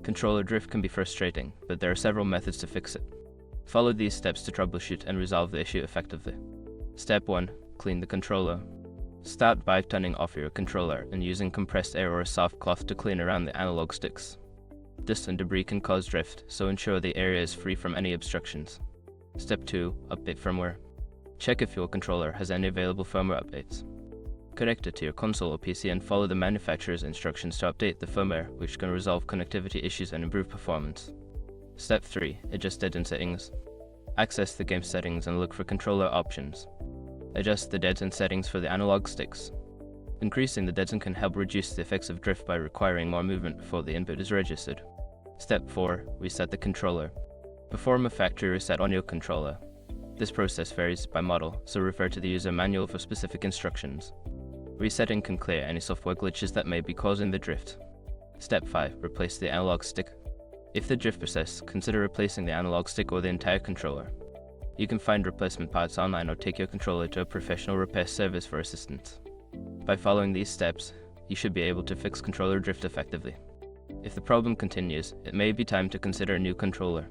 Controller drift can be frustrating, but there are several methods to fix it. Follow these steps to troubleshoot and resolve the issue effectively. Step 1. Clean the controller. Start by turning off your controller and using compressed air or a soft cloth to clean around the analog sticks. Dust and debris can cause drift, so ensure the area is free from any obstructions. Step 2. Update firmware. Check if your controller has any available firmware updates. Connect it to your console or PC and follow the manufacturer's instructions to update the firmware, which can resolve connectivity issues and improve performance. Step 3. Adjust dead-end settings. Access the game settings and look for controller options. Adjust the dead-end settings for the analog sticks. Increasing the dead-end can help reduce the effects of drift by requiring more movement before the input is registered. Step 4. Reset the controller. Perform a factory reset on your controller. This process varies by model, so refer to the user manual for specific instructions. Resetting can clear any software glitches that may be causing the drift. Step 5. Replace the analog stick. If the drift persists, consider replacing the analog stick or the entire controller. You can find replacement parts online or take your controller to a professional repair service for assistance. By following these steps, you should be able to fix controller drift effectively. If the problem continues, it may be time to consider a new controller.